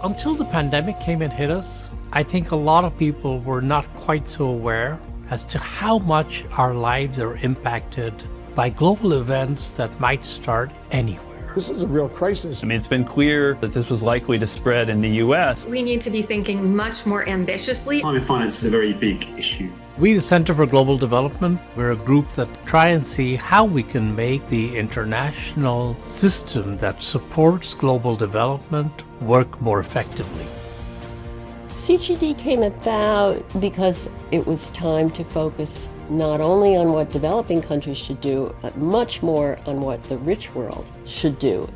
Until the pandemic came and hit us, I think a lot of people were not quite so aware as to how much our lives are impacted by global events that might start anywhere. This is a real crisis. I mean, it's been clear that this was likely to spread in the U.S. We need to be thinking much more ambitiously. Climate finance is a very big issue. We, the Center for Global Development, we're a group that try and see how we can make the international system that supports global development work more effectively. CGD came about because it was time to focus not only on what developing countries should do, but much more on what the rich world should do.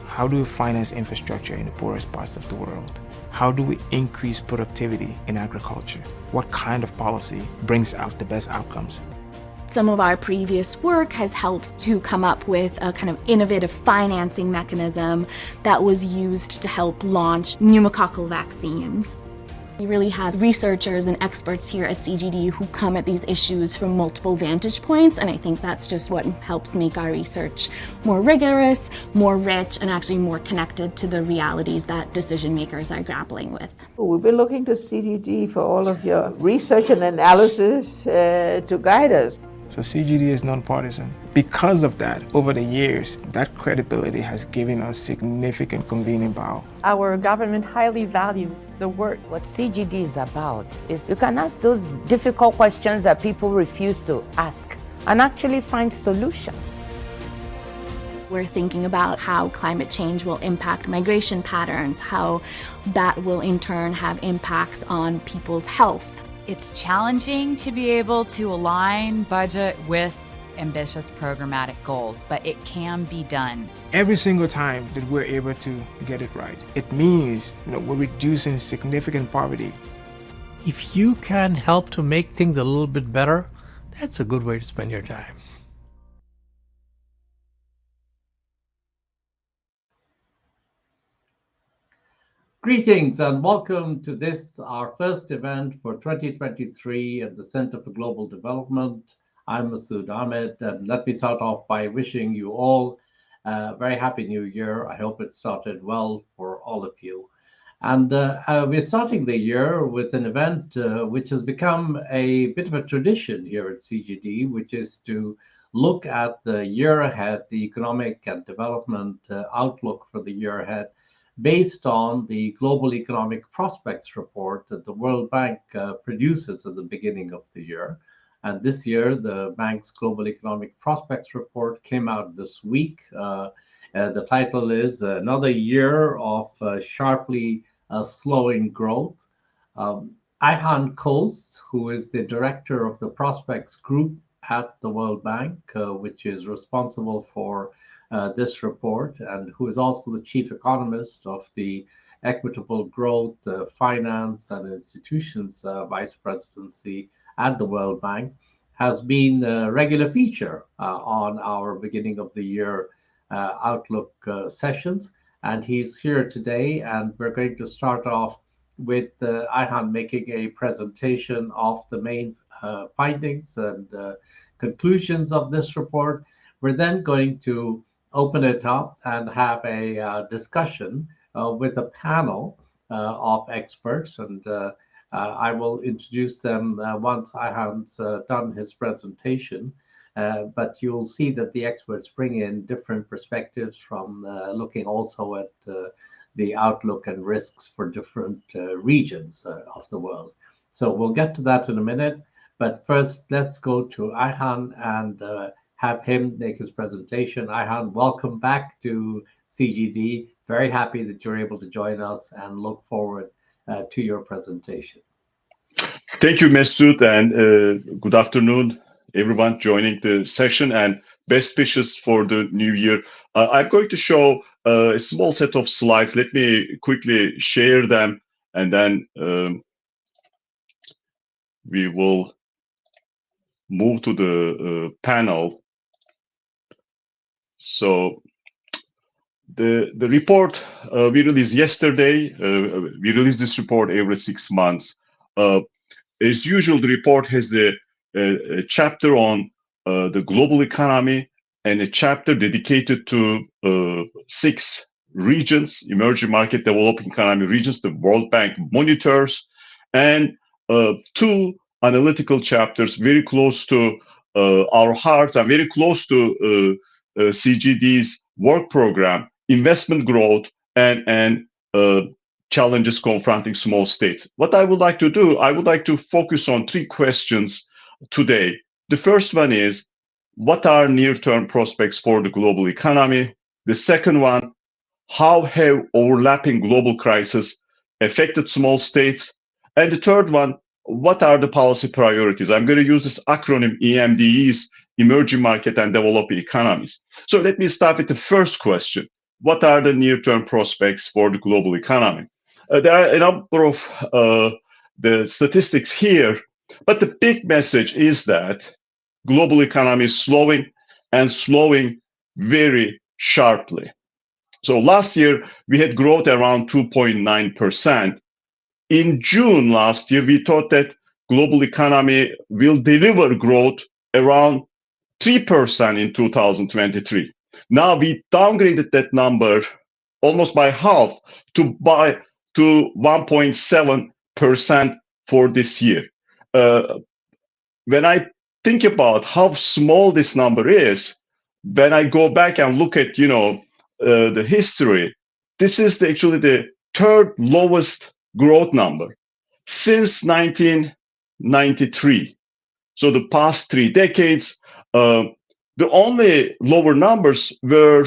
How do we finance infrastructure in the poorest parts of the world? How do we increase productivity in agriculture? What kind of policy brings out the best outcomes? Some of our previous work has helped to come up with a kind of innovative financing mechanism that was used to help launch pneumococcal vaccines. We really have researchers and experts here at CGD who come at these issues from multiple vantage points, and I think that's just what helps make our research more rigorous, more rich, and actually more connected to the realities that decision makers are grappling with. We've been looking to CGD for all of your research and analysis to guide us. So CGD is nonpartisan. Because of that, over the years, that credibility has given us significant convening power. Our government highly values the work. What CGD is about is you can ask those difficult questions that people refuse to ask and actually find solutions. We're thinking about how climate change will impact migration patterns, how that will in turn have impacts on people's health. It's challenging to be able to align budget with ambitious programmatic goals, but it can be done. Every single time that we're able to get it right, it means we're reducing significant poverty. If you can help to make things a little bit better, that's a good way to spend your time. Greetings and welcome to this, our first event for 2023 at the Center for Global Development. I'm Masood Ahmed, and let me start off by wishing you all a very happy new year. I hope it started well for all of you. And we're starting the year with an event which has become a bit of a tradition here at CGD, which is to look at the year ahead, the economic and development outlook for the year ahead, based on the Global Economic Prospects report that the World Bank produces at the beginning of the year. And this year, the bank's Global Economic Prospects report came out this week. The title is Another Year of Sharply Slowing Growth. Ayhan Kos, who is the director of the Prospects Group at the World Bank, which is responsible for this report, and who is also the chief economist of the Equitable Growth, Finance and Institutions Vice Presidency at the World Bank, has been a regular feature on our beginning of the year outlook sessions. And he's here today, and we're going to start off with Ayhan making a presentation of the main findings and conclusions of this report. We're then going to open it up and have a discussion with a panel of experts, and I will introduce them once Ayhan's done his presentation. But you'll see that the experts bring in different perspectives from looking also at the outlook and risks for different regions of the world. So we'll get to that in a minute. But first, let's go to Ayhan and have him make his presentation. Ayhan, welcome back to CGD. Very happy that you're able to join us and look forward to your presentation. Thank you, Masood, and good afternoon, everyone joining the session, and best wishes for the new year. I'm going to show a small set of slides. Let me quickly share them, and then we will move to the panel. So the report we released yesterday, we release this report every 6 months. As usual, the report has the chapter on the global economy and a chapter dedicated to 6 regions, emerging market, developing economy regions, the World Bank monitors, and two analytical chapters very close to our hearts and very close to CGD's work program, investment growth and challenges confronting small states. What I would like to do, I would like to focus on three questions today. The first one is, what are near-term prospects for the global economy? The second one, how have overlapping global crises affected small states? And the third one, what are the policy priorities? I'm going to use this acronym EMDEs, emerging market and developing economies. So let me start with the first question. What are the near-term prospects for the global economy? There are a number of the statistics here, but the big message is that global economy is slowing and slowing very sharply. So last year, we had growth around 2.9%. In June last year, we thought that global economy will deliver growth around 3% in 2023. Now we downgraded that number almost by half to 1.7% for this year. When I think about how small this number is, when I go back and look at the history, this is actually the third lowest growth number since 1993. So the past 3 decades, the only lower numbers were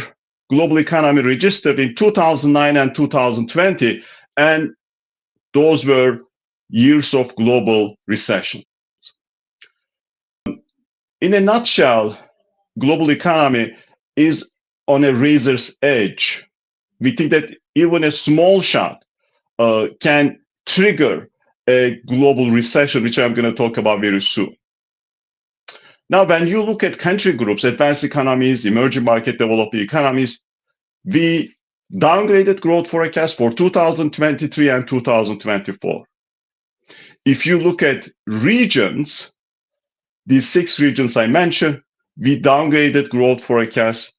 global economy registered in 2009 and 2020, and those were years of global recession. In a nutshell, global economy is on a razor's edge. We think that even a small shock can trigger a global recession, which I'm going to talk about very soon. Now, when you look at country groups, advanced economies, emerging market, developing economies, we downgraded growth forecast for 2023 and 2024. If you look at regions, these 6 regions I mentioned, we downgraded growth forecasts,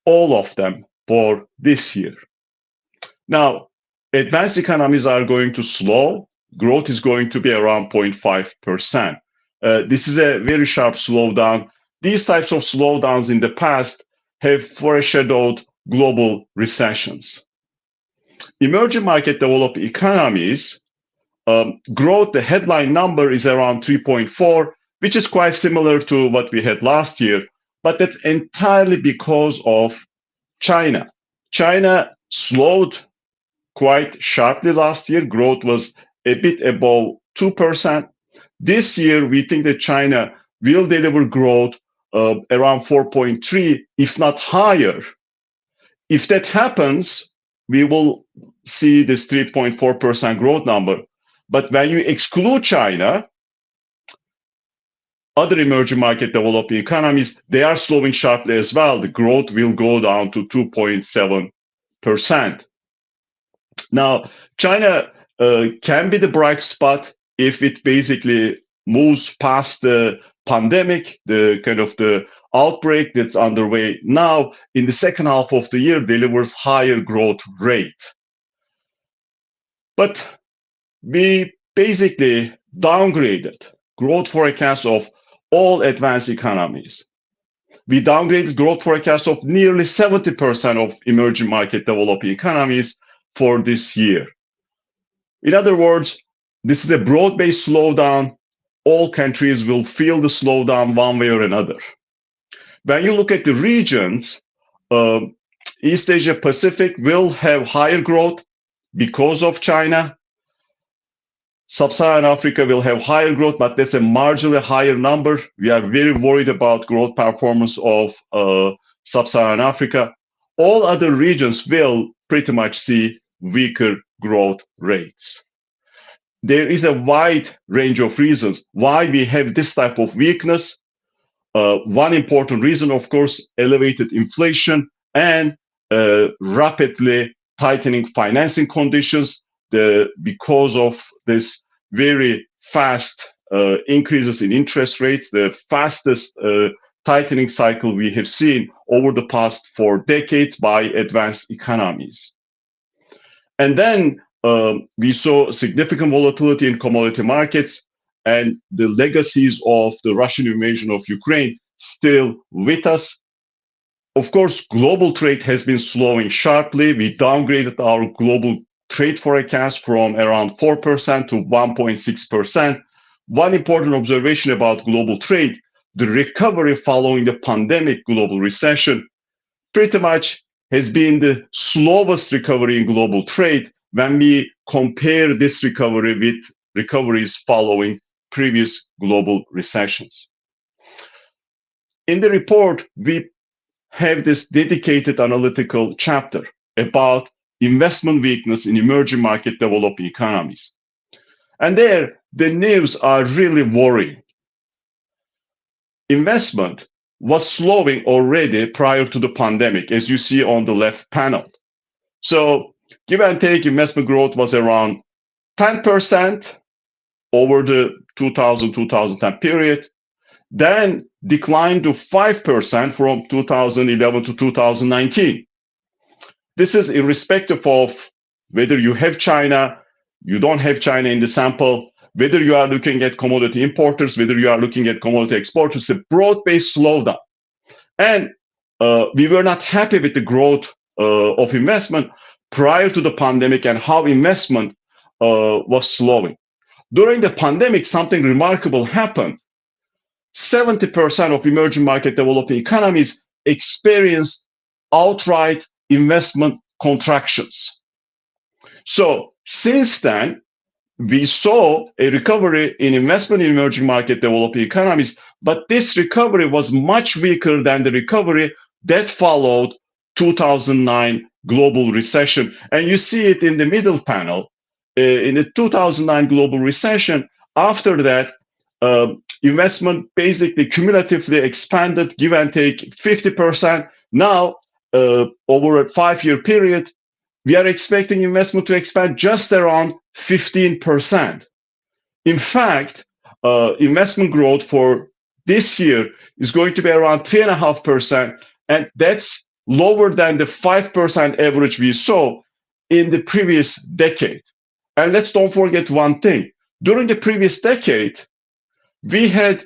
all of them, for this year. Now, advanced economies are going to slow. Growth is going to be around 0.5%. This is a very sharp slowdown. These types of slowdowns in the past have foreshadowed global recessions. Emerging market developed economies, growth, the headline number is around 3.4, which is quite similar to what we had last year, but that's entirely because of China. China slowed quite sharply last year. Growth was a bit above 2%. This year, we think that China will deliver growth around 4.3, if not higher. If that happens, we will see this 3.4% growth number. But when you exclude China, other emerging market developing economies, they are slowing sharply as well. The growth will go down to 2.7%. Now, China can be the bright spot if it basically moves past the pandemic, the kind of the outbreak that's underway now, in the second half of the year, delivers higher growth rate. But we basically downgraded growth forecasts of all advanced economies. We downgraded growth forecasts of nearly 70% of emerging market developing economies for this year. In other words, this is a broad-based slowdown. All countries will feel the slowdown one way or another. When you look at the regions, East Asia Pacific will have higher growth because of China. Sub-Saharan Africa will have higher growth, but that's a marginally higher number. We are very worried about growth performance of Sub-Saharan Africa. All other regions will pretty much see weaker growth rates. There is a wide range of reasons why we have this type of weakness. One important reason, of course, elevated inflation and rapidly tightening financing conditions because of this very fast increases in interest rates, the fastest tightening cycle we have seen over the past 4 decades by advanced economies. And then we saw significant volatility in commodity markets, and the legacies of the Russian invasion of Ukraine still with us. Of course, global trade has been slowing sharply. We downgraded our global trade forecast from around 4% to 1.6%. One important observation about global trade, the recovery following the pandemic global recession pretty much has been the slowest recovery in global trade when we compare this recovery with recoveries following previous global recessions. In the report, we have this dedicated analytical chapter about investment weakness in emerging market developing economies. And there, the news are really worrying. Investment was slowing already prior to the pandemic, as you see on the left panel. So give and take, investment growth was around 10% over the 2000-2010 period, then declined to 5% from 2011 to 2019. This is irrespective of whether you have China, you don't have China in the sample, whether you are looking at commodity importers, whether you are looking at commodity exporters, a broad-based slowdown. And we were not happy with the growth of investment prior to the pandemic and how investment was slowing. During the pandemic, something remarkable happened. 70% of emerging market developing economies experienced outright investment contractions. So since then, we saw a recovery in investment in emerging market developing economies, but this recovery was much weaker than the recovery that followed 2009 global recession. And you see it in the middle panel. In the 2009 global recession, after that, investment basically cumulatively expanded, give and take 50%. Now, over a 5-year period, we are expecting investment to expand just around 15%. In fact, investment growth for this year is going to be around 3.5%, and that's lower than the 5% average we saw in the previous decade. And let's don't forget one thing. During the previous decade, we had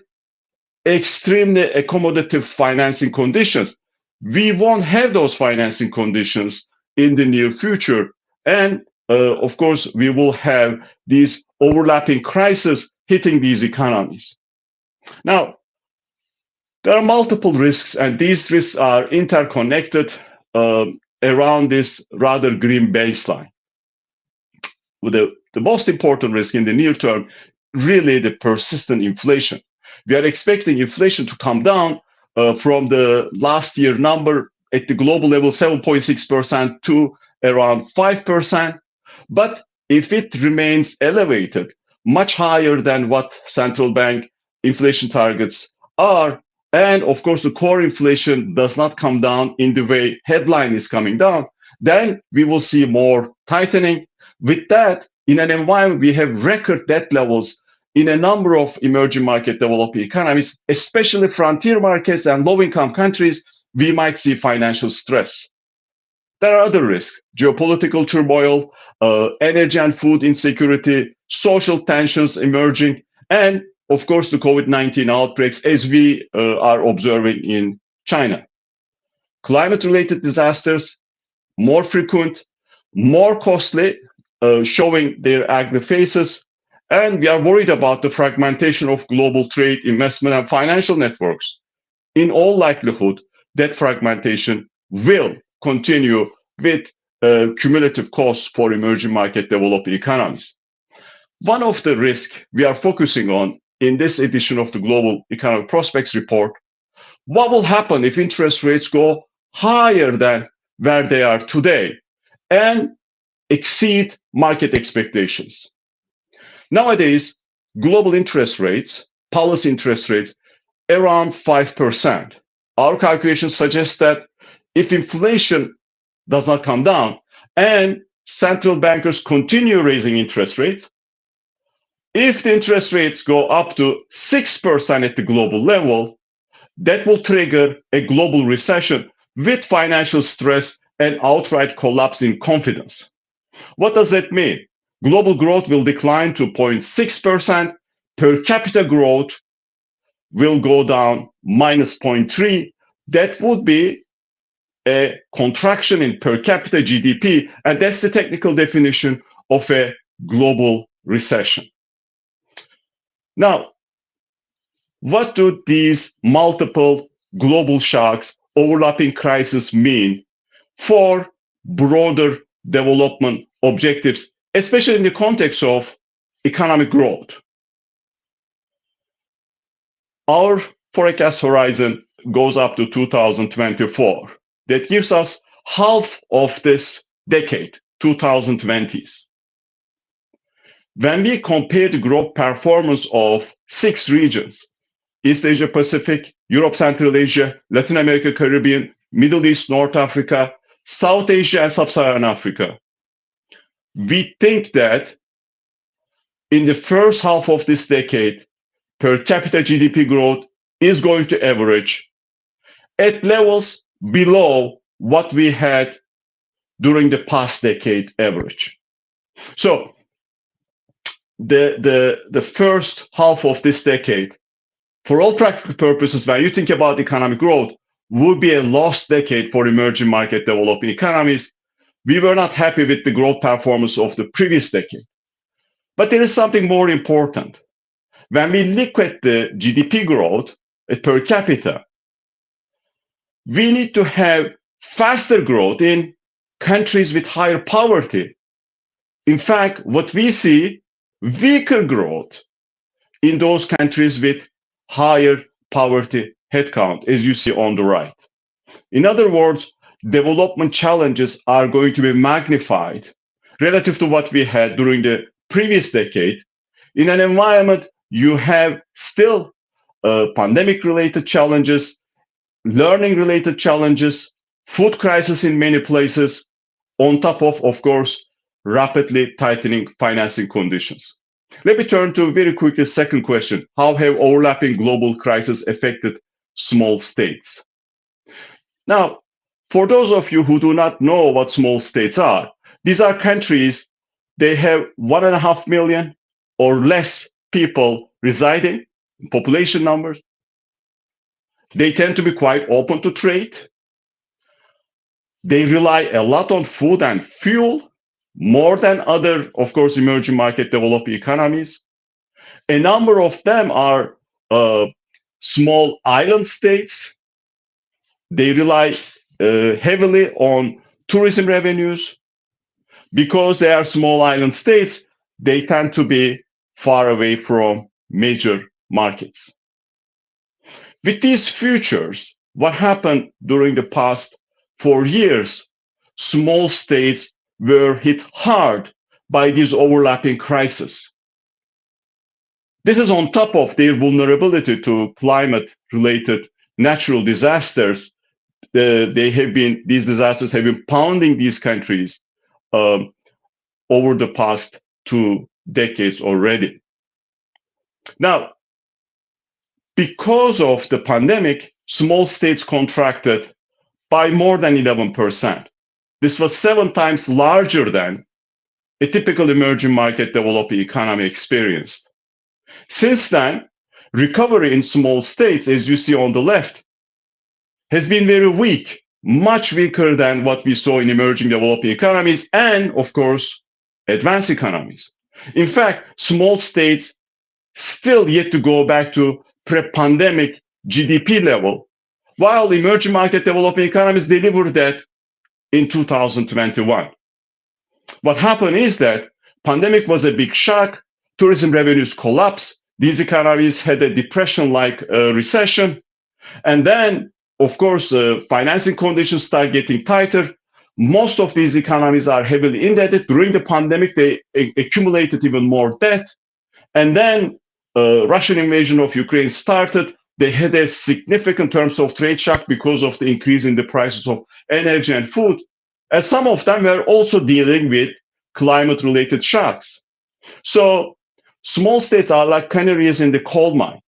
extremely accommodative financing conditions. We won't have those financing conditions in the near future. And of course, we will have these overlapping crises hitting these economies. Now, there are multiple risks, and these risks are interconnected around this rather grim baseline. The most important risk in the near term, really the persistent inflation. We are expecting inflation to come down from the last year number at the global level, 7.6% to around 5%. But if it remains elevated, much higher than what central bank inflation targets are, and of course the core inflation does not come down in the way headline is coming down, then we will see more tightening. With that, in an environment, we have record debt levels in a number of emerging market developing economies, especially frontier markets and low-income countries. We might see financial stress. There are other risks: geopolitical turmoil, energy and food insecurity, social tensions emerging, and of course the COVID-19 outbreaks as we are observing in China. Climate-related disasters, more frequent, more costly, showing their ugly faces. And we are worried about the fragmentation of global trade, investment, and financial networks. In all likelihood, that fragmentation will continue with cumulative costs for emerging market developing economies. One of the risks we are focusing on in this edition of the Global Economic Prospects Report, what will happen if interest rates go higher than where they are today and exceed market expectations? Nowadays, global interest rates, policy interest rates, around 5%. Our calculations suggest that if inflation does not come down and central bankers continue raising interest rates, if the interest rates go up to 6% at the global level, that will trigger a global recession with financial stress and outright collapse in confidence. What does that mean? Global growth will decline to 0.6%. Per capita growth will go down minus 0.3. That would be a contraction in per capita GDP, and that's the technical definition of a global recession. Now, what do these multiple global shocks, overlapping crises mean for broader development objectives, especially in the context of economic growth? Our forecast horizon goes up to 2024. That gives us half of this decade, 2020s. When we compare the growth performance of 6 regions, East Asia Pacific, Europe, Central Asia, Latin America, Caribbean, Middle East, North Africa, South Asia, and Sub-Saharan Africa, we think that in the first half of this decade, per capita GDP growth is going to average at levels below what we had during the past decade average. So the first half of this decade, for all practical purposes, when you think about economic growth, would be a lost decade for emerging market developing economies. We were not happy with the growth performance of the previous decade. But there is something more important. When we look at the GDP growth per capita, we need to have faster growth in countries with higher poverty. In fact, what we see, weaker growth in those countries with higher poverty headcount, as you see on the right. In other words, development challenges are going to be magnified relative to what we had during the previous decade. In an environment, you have still pandemic-related challenges, learning-related challenges, food crisis in many places, on top of course, rapidly tightening financing conditions. Let me turn to very quickly second question. How have overlapping global crises affected small states? Now, for those of you who do not know what small states are, these are countries, they have 1.5 million or less people residing, population numbers. They tend to be quite open to trade. They rely a lot on food and fuel, more than other, of course, emerging market developing economies. A number of them are small island states. They rely heavily on tourism revenues. Because they are small island states, they tend to be far away from major markets. With these features, what happened during the past 4 years, small states were hit hard by these overlapping crises. This is on top of their vulnerability to climate-related natural disasters. These disasters have been pounding these countries over the past 2 decades already. Now, because of the pandemic, small states contracted by more than 11%. This was 7 times larger than a typical emerging market developing economy experienced. Since then, recovery in small states, as you see on the left, has been very weak, much weaker than what we saw in emerging developing economies and, of course, advanced economies. In fact, small states still yet to go back to pre-pandemic GDP level, while emerging market developing economies delivered that in 2021. What happened is that pandemic was a big shock, tourism revenues collapsed, these economies had a depression-like recession, and then, of course, financing conditions start getting tighter. Most of these economies are heavily indebted. During the pandemic, they accumulated even more debt. And then Russian invasion of Ukraine started. They had a significant terms of trade shock because of the increase in the prices of energy and food. And some of them were also dealing with climate-related shocks. So small states are like canaries in the coal mine.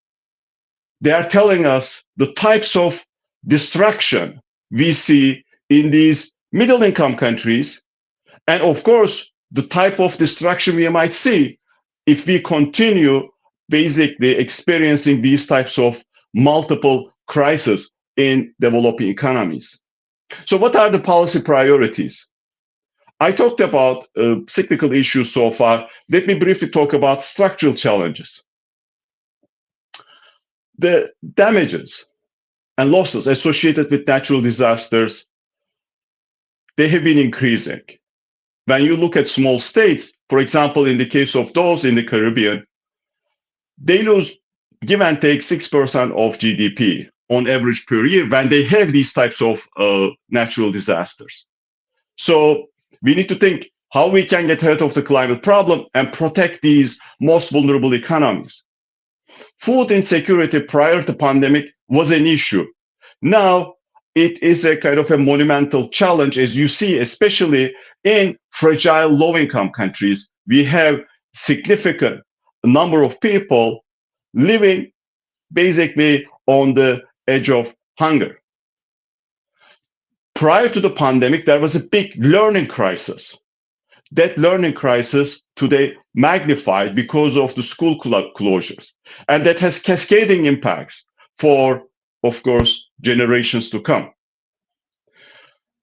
They are telling us the types of destruction we see in these middle income countries, and of course, the type of destruction we might see if we continue basically experiencing these types of multiple crises in developing economies. So what are the policy priorities? I talked about cyclical issues so far. Let me briefly talk about structural challenges. The damages and losses associated with natural disasters, they have been increasing. When you look at small states, for example, in the case of those in the Caribbean, they lose, give and take, 6% of GDP on average per year when they have these types of natural disasters. So we need to think how we can get ahead of the climate problem and protect these most vulnerable economies. Food insecurity prior to pandemic was an issue. Now it is a kind of a monumental challenge, as you see, especially in fragile low-income countries. We have significant number of people living basically on the edge of hunger. Prior to the pandemic, there was a big learning crisis. That learning crisis today magnified because of the school closures. And that has cascading impacts for, of course, generations to come.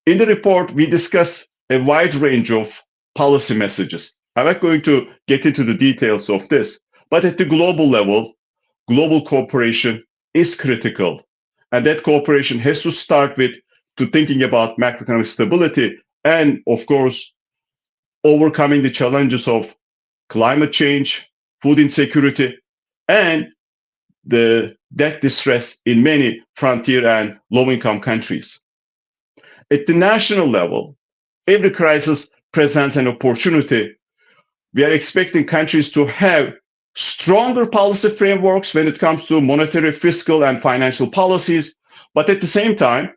In the report, we discuss a wide range of policy messages. I'm not going to get into the details of this, but at the global level, global cooperation is critical. And that cooperation has to start with thinking about macroeconomic stability and, of course, overcoming the challenges of climate change, food insecurity, and the debt distress in many frontier and low-income countries. At the national level, every crisis presents an opportunity. We are expecting countries to have stronger policy frameworks when it comes to monetary, fiscal, and financial policies, but at the same time,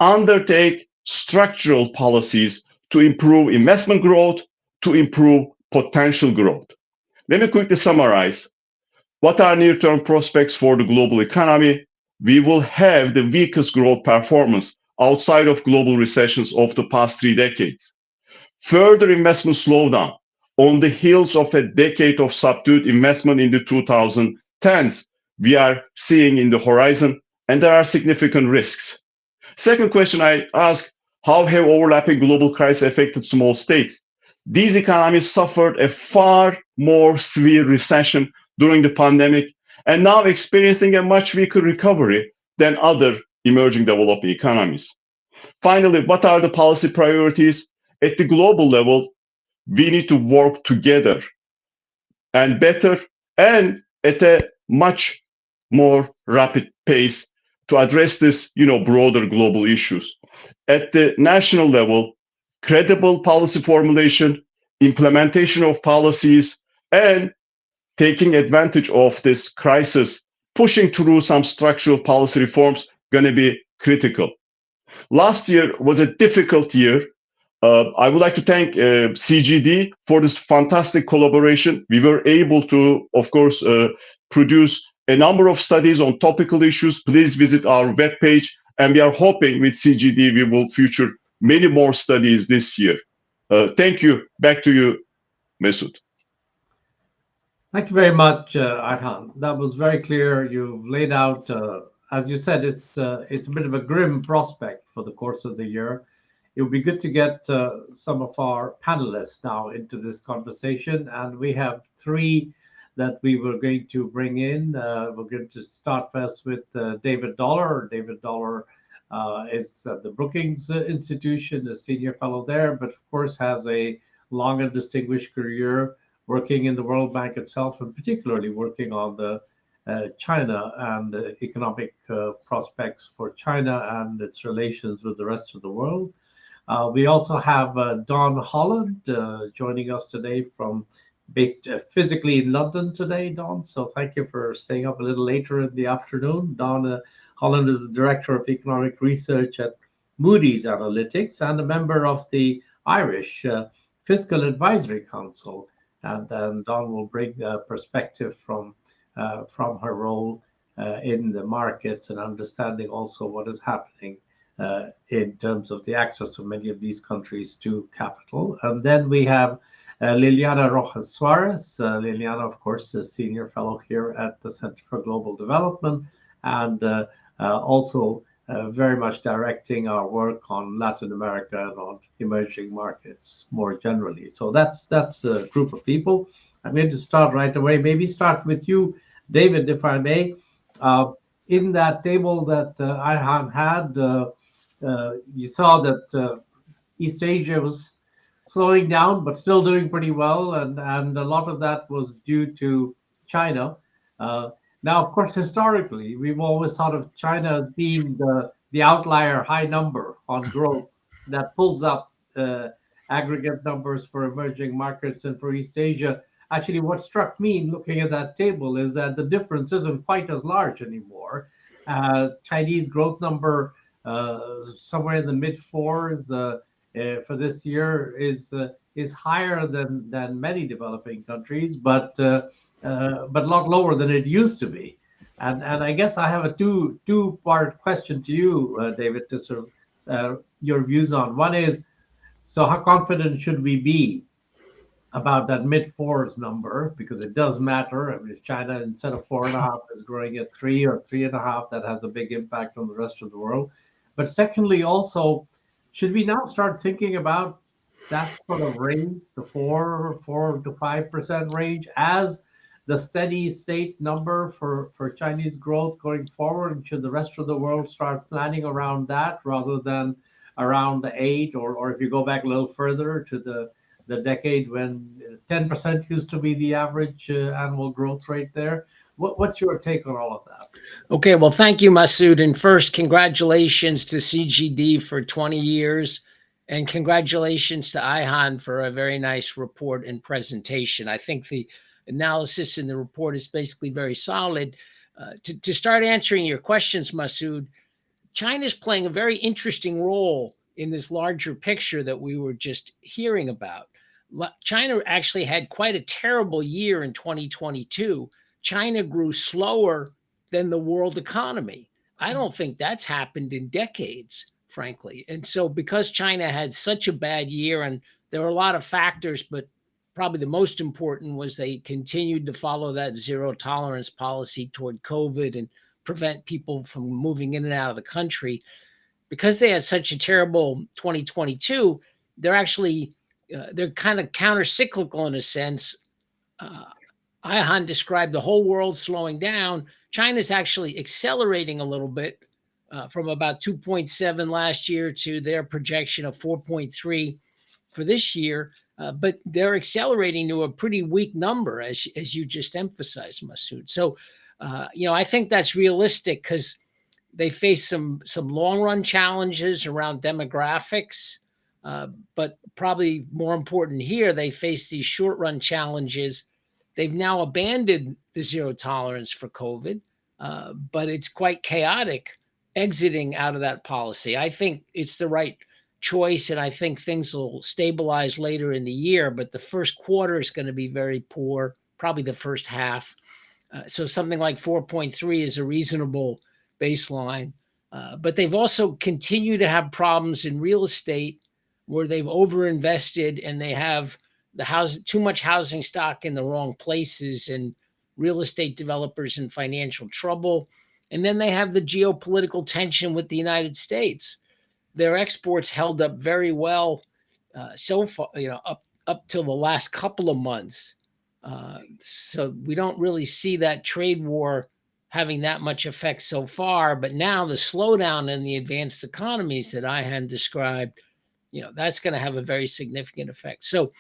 undertake structural policies to improve investment growth, to improve potential growth. Let me quickly summarize. What are near-term prospects for the global economy? We will have the weakest growth performance outside of global recessions of the past 3 decades. Further investment slowdown on the heels of a decade of subdued investment in the 2010s, we are seeing in the horizon, and there are significant risks. Second question I ask, how have overlapping global crises affected small states? These economies suffered a far more severe recession during the pandemic and now experiencing a much weaker recovery than other emerging developing economies. Finally, what are the policy priorities? At the global level, we need to work together and better and at a much more rapid pace to address this, broader global issues. At the national level, credible policy formulation, implementation of policies, and taking advantage of this crisis, pushing through some structural policy reforms, going to be critical. Last year was a difficult year. I would like to thank CGD for this fantastic collaboration. We were able to, of course, produce a number of studies on topical issues. Please visit our webpage, and we are hoping with CGD we will feature many more studies this year. Thank you. Back to you, Mesut. Thank you very much, Ayhan. That was very clear. You've laid out, as you said, it's a bit of a grim prospect for the course of the year. It would be good to get some of our panelists now into this conversation, and we have 3 that we were going to bring in. We're going to start first with David Dollar. David Dollar is at the Brookings Institution, a senior fellow there, but of course has a long and distinguished career working in the World Bank itself, and particularly working on the China and the economic prospects for China and its relations with the rest of the world. We also have Don Holland joining us today based physically in London today, Don. So thank you for staying up a little later in the afternoon. Don Holland is the Director of Economic Research at Moody's Analytics and a member of the Irish Fiscal Advisory Council. And Don will bring perspective from her role in the markets and understanding also what is happening in terms of the access of many of these countries to capital. And then we have Liliana Rojas Suarez. Liliana, of course, is senior fellow here at the Center for Global Development, and also very much directing our work on Latin America and on emerging markets more generally. So that's a group of people. I'm going to start right away. Maybe start with you, David, if I may. In that table that I have had, you saw that East Asia was slowing down, but still doing pretty well, and a lot of that was due to China. Now, of course, historically, we've always thought of China as being the outlier high number on growth that pulls up aggregate numbers for emerging markets and for East Asia. Actually, what struck me in looking at that table is that the difference isn't quite as large anymore. Chinese growth number somewhere in the mid fours for this year is higher than many developing countries, but a lot lower than it used to be. And I guess I have a two-part question to you, David, to sort of your views on. One is, so how confident should we be about that mid fours number? Because it does matter. I mean, if China instead of 4.5 is growing at 3 or 3.5, that has a big impact on the rest of the world. But secondly, also, should we now start thinking about that sort of range, the 4 to 5% range, as the steady state number for Chinese growth going forward? And should the rest of the world start planning around that rather than around the 8, or if you go back a little further to the decade when 10% used to be the average annual growth rate there? What's your take on all of that? Okay, well, thank you, Masood. And first, congratulations to CGD for 20 years. And congratulations to Ayhan for a very nice report and presentation. I think the analysis in the report is basically very solid. To start answering your questions, Masood, China's playing a very interesting role in this larger picture that we were just hearing about. China actually had quite a terrible year in 2022. China grew slower than the world economy. I don't think that's happened in decades, frankly. And so because China had such a bad year, and there were a lot of factors, but probably the most important was they continued to follow that zero tolerance policy toward COVID and prevent people from moving in and out of the country. Because they had such a terrible 2022, they're actually, they're kind of counter-cyclical in a sense. Ayhan described the whole world slowing down. China's actually accelerating a little bit from about 2.7 last year to their projection of 4.3 for this year. But they're accelerating to a pretty weak number, as you just emphasized, Masood. So, I think that's realistic because they face some long-run challenges around demographics. But probably more important here, they face these short-run challenges. They've now abandoned the zero tolerance for COVID, but it's quite chaotic exiting out of that policy. I think it's the right choice, and I think things will stabilize later in the year, but the first quarter is going to be very poor, probably the first half. So something like 4.3 is a reasonable baseline. But they've also continued to have problems in real estate where they've overinvested and they have too much housing stock in the wrong places, and real estate developers in financial trouble. And then they have the geopolitical tension with the United States. Their exports held up very well so far, up till the last couple of months. So we don't really see that trade war having that much effect so far. But now the slowdown in the advanced economies that Ayhan described, that's going to have a very significant effect. So,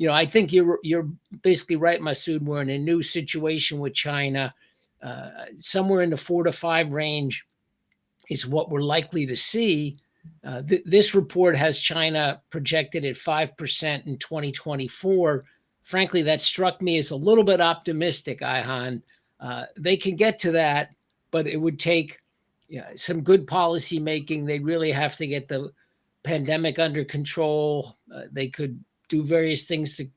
I think you're basically right, Masood. We're in a new situation with China. Somewhere in the 4 to 5 range is what we're likely to see. This report has China projected at 5% in 2024. Frankly, that struck me as a little bit optimistic, Ayhan. They can get to that, but it would take some good policy making. They really have to get the pandemic under control. They could do various things to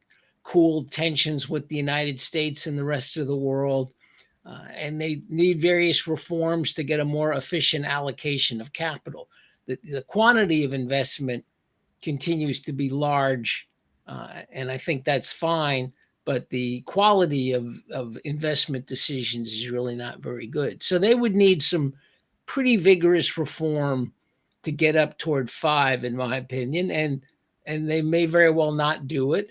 cool tensions with the United States and the rest of the world. and they need various reforms to get a more efficient allocation of capital. The quantity of investment continues to be large, and I think that's fine, but the quality of investment decisions is really not very good. So they would need some pretty vigorous reform to get up toward 5, in my opinion, and they may very well not do it.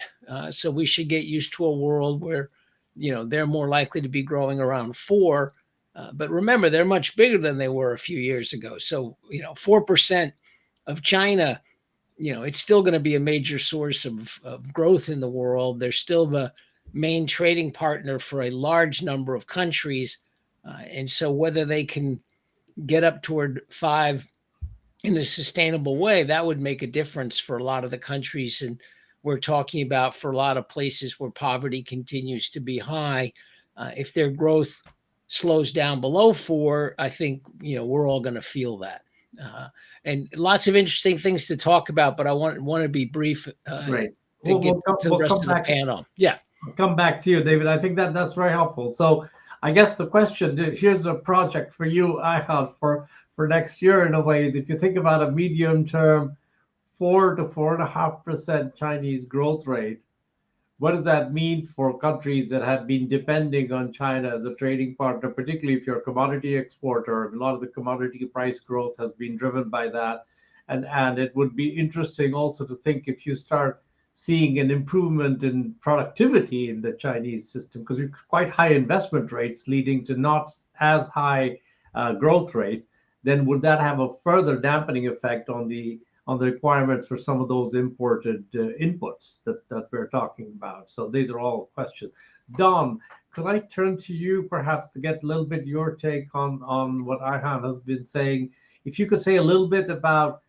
So we should get used to a world where, they're more likely to be growing around 4. But remember, they're much bigger than they were a few years ago. So, 4% of China, it's still going to be a major source of growth in the world. They're still the main trading partner for a large number of countries. And so whether they can get up toward 5 in a sustainable way, that would make a difference for a lot of the countries. And we're talking about for a lot of places where poverty continues to be high. If their growth slows down below 4, I think, we're all going to feel that. And lots of interesting things to talk about, but I want to be brief Great. to get to the rest of the panel. Yeah. I'll come back to you, David. I think that's very helpful. So I guess the question, here's a project for you, I have for next year in a way. If you think about a medium term 4 to 4.5% Chinese growth rate, what does that mean for countries that have been depending on China as a trading partner, particularly if you're a commodity exporter? A lot of the commodity price growth has been driven by that. And it would be interesting also to think if you start seeing an improvement in productivity in the Chinese system, because we've quite high investment rates leading to not as high growth rates, then would that have a further dampening effect on the requirements for some of those imported inputs that we're talking about? So these are all questions. Don, could I turn to you perhaps to get a little bit your take on what Ayhan has been saying? If you could say a little bit about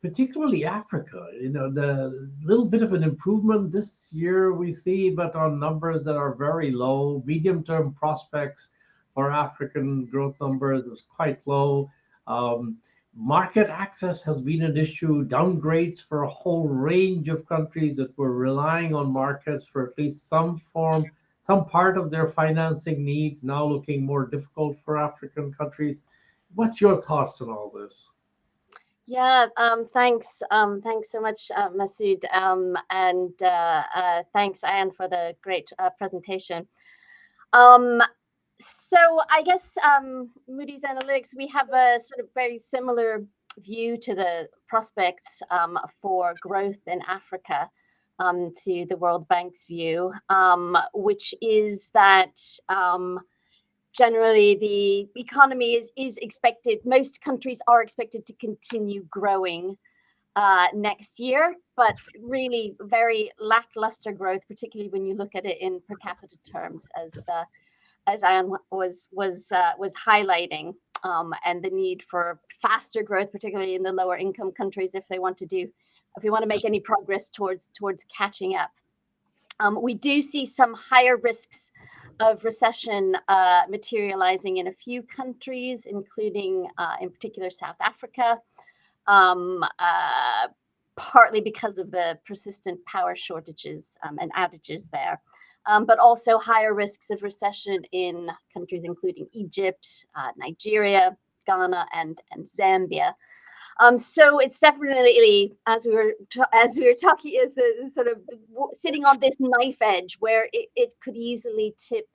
particularly Africa, the little bit of an improvement this year we see, but on numbers that are very low. Medium-term prospects for African growth numbers is quite low. Market access has been an issue. Downgrades for a whole range of countries that were relying on markets for at least some part of their financing needs, now looking more difficult for African countries. What's your thoughts on all this? Yeah, thanks. Thanks so much, Masood. And thanks, Ayhan, for the great presentation. So I guess Moody's Analytics, we have a sort of very similar view to the prospects for growth in Africa to the World Bank's view, which is that generally the economy is expected, most countries are expected to continue growing next year, but really very lackluster growth, particularly when you look at it in per capita terms, as Ayhan was highlighting, and the need for faster growth, particularly in the lower income countries, if we want to make any progress towards catching up. We do see some higher risks of recession materializing in a few countries, including in particular South Africa, partly because of the persistent power shortages and outages there, but also higher risks of recession in countries including Egypt, Nigeria, Ghana, and Zambia. So it's definitely, as we were talking, is a sort of sitting on this knife edge where it could easily tip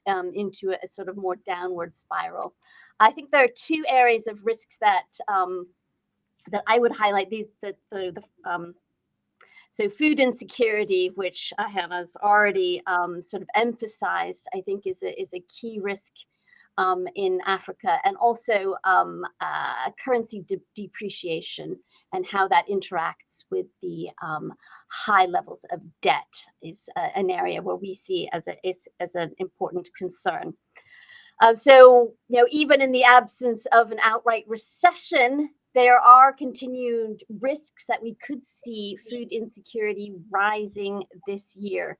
into a sort of more downward spiral. I think there are two areas of risks that I would highlight. So food insecurity, which Ayhan has already sort of emphasized, I think is a key risk in Africa, and also currency depreciation and how that interacts with the high levels of debt is an area where we see as an important concern. So, even in the absence of an outright recession, there are continued risks that we could see food insecurity rising this year,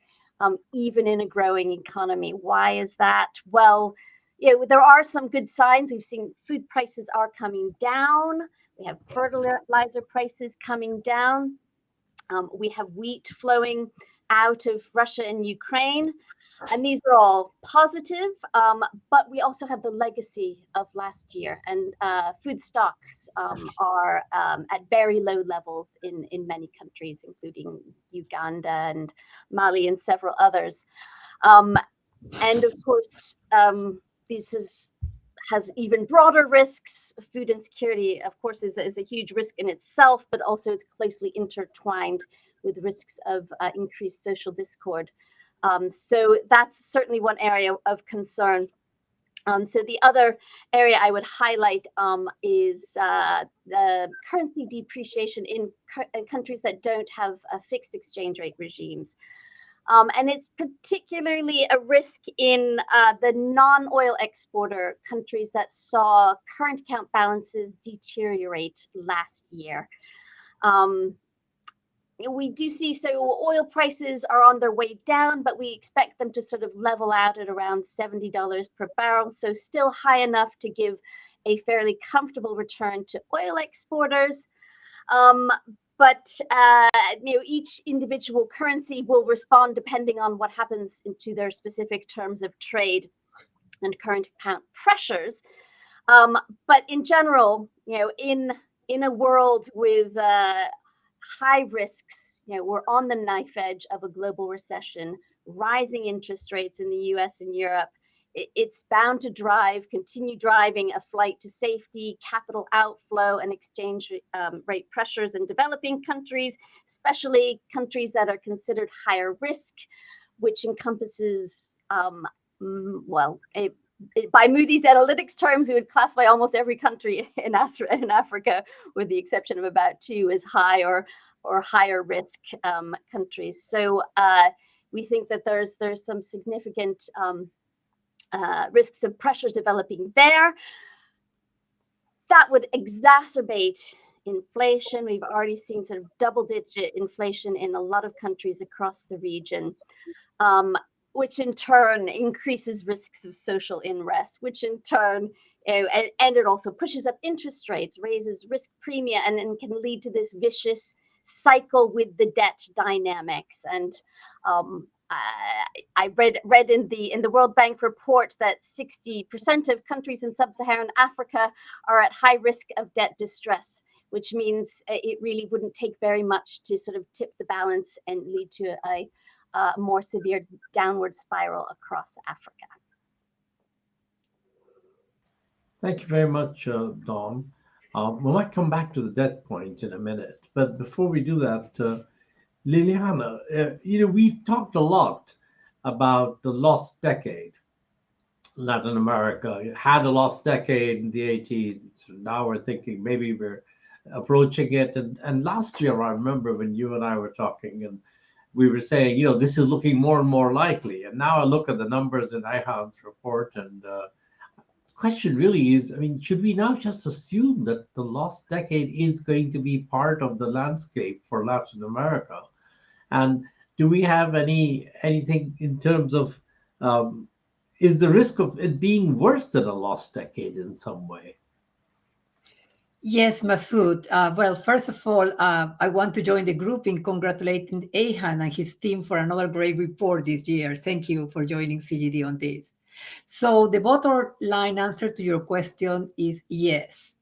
even in a growing economy. Why is that? Well, there are some good signs. We've seen food prices are coming down. We have fertilizer prices coming down. We have wheat flowing out of Russia and Ukraine. And these are all positive, but we also have the legacy of last year, and food stocks are at very low levels in many countries, including Uganda and Mali and several others. And of course, this has even broader risks. Food insecurity, of course, is a huge risk in itself, but also is closely intertwined with risks of increased social discord. So that's certainly one area of concern. So the other area I would highlight is the currency depreciation in countries that don't have fixed exchange rate regimes. And it's particularly a risk in the non-oil exporter countries that saw current account balances deteriorate last year. We do see, so oil prices are on their way down, but we expect them to sort of level out at around $70 per barrel. So still high enough to give a fairly comfortable return to oil exporters. But each individual currency will respond depending on what happens to their specific terms of trade and current account pressures. But in general, in a world with high risks, we're on the knife edge of a global recession, rising interest rates in the US and Europe. It's bound to continue driving a flight to safety, capital outflow, and exchange rate pressures in developing countries, especially countries that are considered higher risk, which encompasses, by Moody's Analytics terms, we would classify almost every country in Africa, with the exception of about 2, as high or higher risk countries. So we think that there's some significant risks of pressures developing there that would exacerbate inflation. We've already seen sort of double-digit inflation in a lot of countries across the region, which in turn increases risks of social unrest, which in turn, and it also pushes up interest rates, raises risk premia, and can lead to this vicious cycle with the debt dynamics. And I read in the World Bank report that 60% of countries in sub-Saharan Africa are at high risk of debt distress, which means it really wouldn't take very much to sort of tip the balance and lead to a more severe downward spiral across Africa. Thank you very much, Dawn. We might come back to the debt point in a minute, but before we do that, Liliana, we've talked a lot about the lost decade. Latin America had a lost decade in the 80s. Now we're thinking maybe we're approaching it. And last year, I remember when you and I were talking, and we were saying, this is looking more and more likely. And now I look at the numbers in Eihan's report, and the question really is, should we now just assume that the lost decade is going to be part of the landscape for Latin America? And do we have anything in terms of, is the risk of it being worse than a lost decade in some way? Yes, Masood. Well, first of all, I want to join the group in congratulating Eihan and his team for another great report this year. Thank you for joining CGD on this. So the bottom line answer to your question is yes.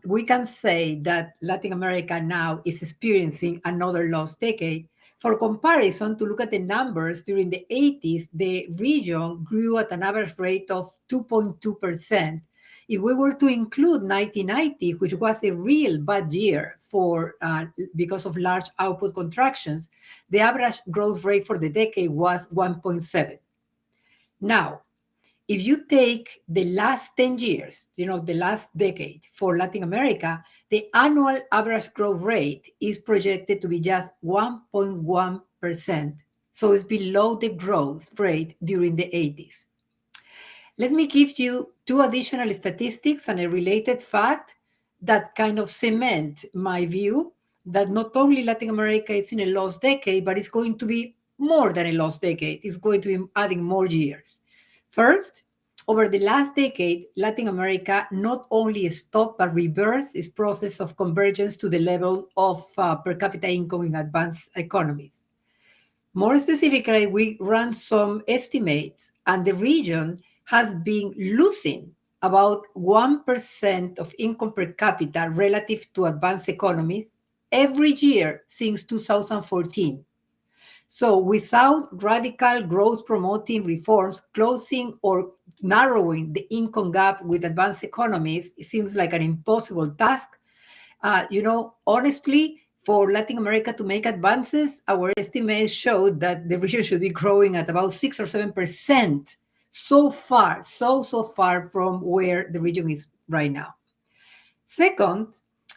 We can say that Latin America now is experiencing another lost decade. For comparison, to look at the numbers, during the 80s, the region grew at an average rate of 2.2%. If we were to include 1990, which was a real bad year because of large output contractions, the average growth rate for the decade was 1.7. Now, if you take the last 10 years, the last decade for Latin America, the annual average growth rate is projected to be just 1.1%. So it's below the growth rate during the 80s. Let me give you 2 additional statistics and a related fact that kind of cement my view that not only Latin America is in a lost decade, but it's going to be more than a lost decade. It's going to be adding more years. First, over the last decade, Latin America not only stopped but reversed its process of convergence to the level of per capita income in advanced economies. More specifically, we ran some estimates, and the region has been losing about 1% of income per capita relative to advanced economies every year since 2014. So without radical growth promoting reforms, closing or narrowing the income gap with advanced economies, it seems like an impossible task. Honestly, for Latin America to make advances, our estimates show that the region should be growing at about 6 or 7%. So far, so far from where the region is right now. Second,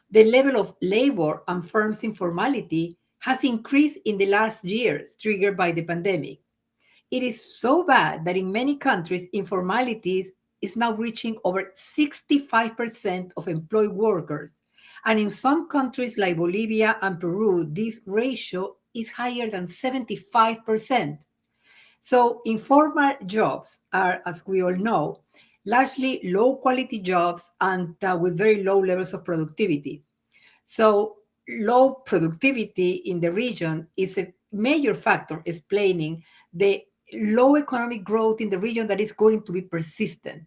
the level of labor and firms' informality has increased in the last years, triggered by the pandemic. It is so bad that in many countries, informality is now reaching over 65% of employed workers. And in some countries like Bolivia and Peru, this ratio is higher than 75%. So informal jobs are, as we all know, largely low quality jobs and with very low levels of productivity. So low productivity in the region is a major factor explaining the low economic growth in the region that is going to be persistent.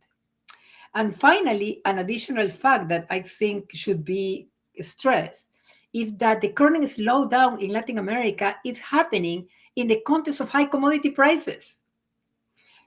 And finally, an additional fact that I think should be stressed is that the current slowdown in Latin America is happening in the context of high commodity prices,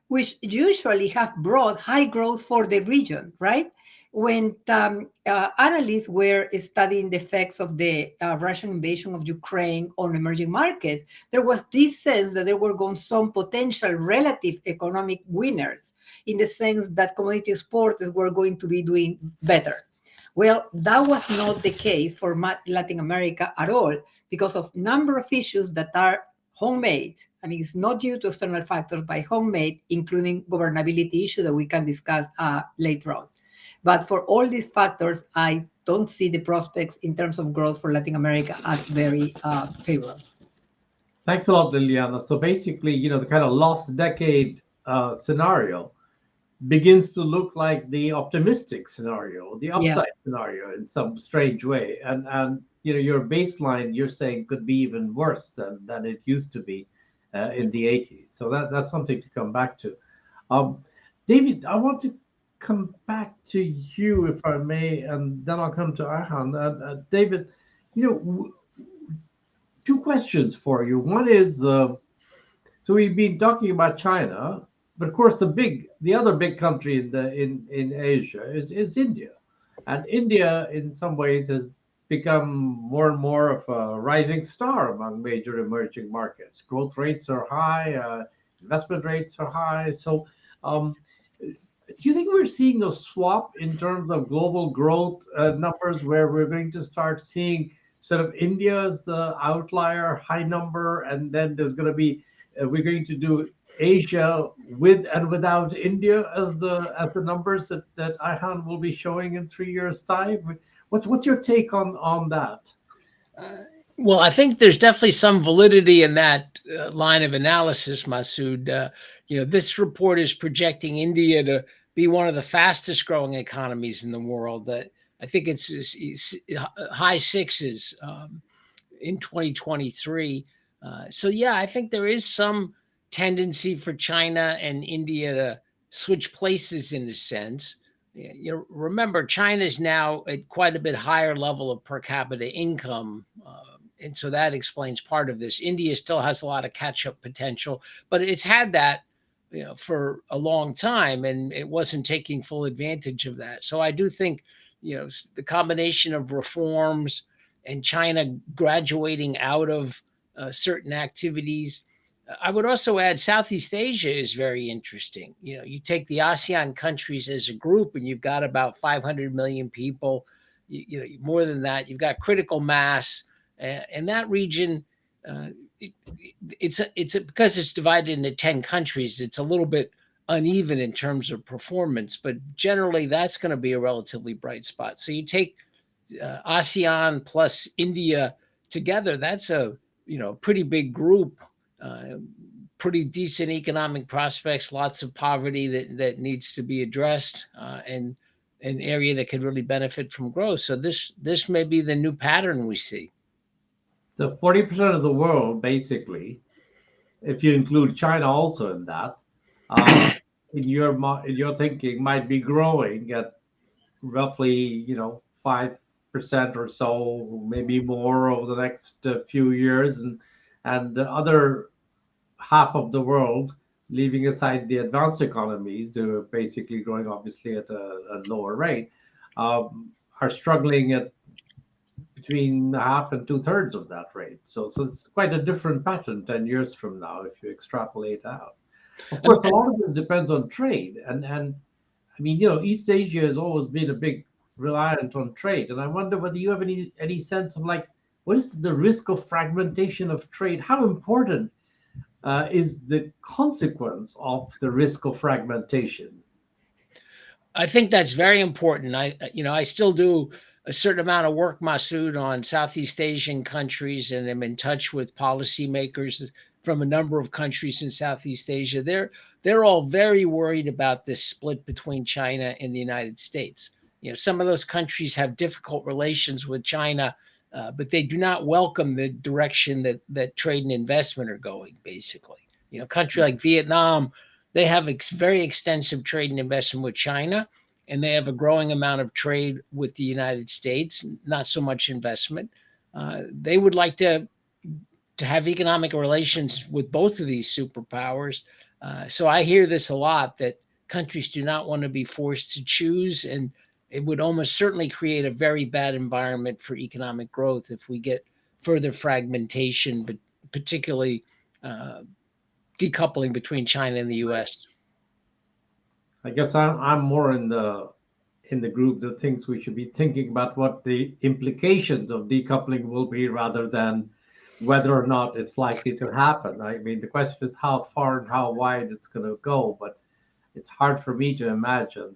which usually have brought high growth for the region, right? When analysts were studying the effects of the Russian invasion of Ukraine on emerging markets, there was this sense that there were going some potential relative economic winners in the sense that commodity exporters were going to be doing better. Well, that was not the case for Latin America at all because of number of issues that are homemade. I mean, it's not due to external factors, but homemade, including governability issue that we can discuss later on. But for all these factors, I don't see the prospects in terms of growth for Latin America as very favorable. Thanks a lot, Liliana. So basically, the kind of lost decade scenario begins to look like the optimistic scenario, the upside scenario in some strange way. And your baseline, you're saying, could be even worse than it used to be in the 80s. So that's something to come back to. David, I want to come back to you, if I may, and then I'll come to Ayhan. David, two questions for you. One is, so we've been talking about China, but of course the other big country in Asia is India, and India in some ways has become more and more of a rising star among major emerging markets. Growth rates are high, investment rates are high. So do you think we're seeing a swap in terms of global growth numbers where we're going to start seeing sort of India's outlier high number, and then there's going to be we're going to do Asia with and without India as the numbers that Ayhan will be showing in 3 years' time? What's your take on that? Well, I think there's definitely some validity in that line of analysis, Masood. This report is projecting India to be one of the fastest growing economies in the world. I think it's high sixes in 2023. So yeah, I think there is some tendency for China and India to switch places in a sense. Remember, China's now at quite a bit higher level of per capita income. And so that explains part of this. India still has a lot of catch-up potential, but it's had that for a long time, and it wasn't taking full advantage of that. So I do think, the combination of reforms and China graduating out of certain activities. I would also add Southeast Asia is very interesting. You take the ASEAN countries as a group, and you've got about 500 million people. More than that, you've got critical mass, and that region. It's because it's divided into 10 countries. It's a little bit uneven in terms of performance, but generally that's going to be a relatively bright spot. So you take ASEAN plus India together, that's a pretty big group, pretty decent economic prospects, lots of poverty that needs to be addressed, and an area that could really benefit from growth. So this may be the new pattern we see. So 40% of the world basically if you include China also in that, in your thinking, might be growing at roughly, 5% or so, maybe more over the next few years, and the other half of the world, leaving aside the advanced economies, who are basically growing obviously at a lower rate, are struggling at between half and two-thirds of that rate. So it's quite a different pattern 10 years from now if you extrapolate out. Of course, a lot of this depends on trade. And I mean, East Asia has always been a big reliant on trade. And I wonder whether you have any sense of like, what is the risk of fragmentation of trade? How important is the consequence of the risk of fragmentation? I think that's very important. I still do a certain amount of work, Masood, on Southeast Asian countries, and I'm in touch with policymakers from a number of countries in Southeast Asia. They're all very worried about this split between China and the United States. Some of those countries have difficult relations with China, but they do not welcome the direction that trade and investment are going, basically. A country like Vietnam, they have very extensive trade and investment with China, and they have a growing amount of trade with the United States, not so much investment. They would like to have economic relations with both of these superpowers. So I hear this a lot, that countries do not want to be forced to choose, and it would almost certainly create a very bad environment for economic growth if we get further fragmentation, but particularly decoupling between China and the U.S. I guess I'm more in the group that thinks we should be thinking about what the implications of decoupling will be, rather than whether or not it's likely to happen. I mean, the question is how far and how wide it's going to go, but it's hard for me to imagine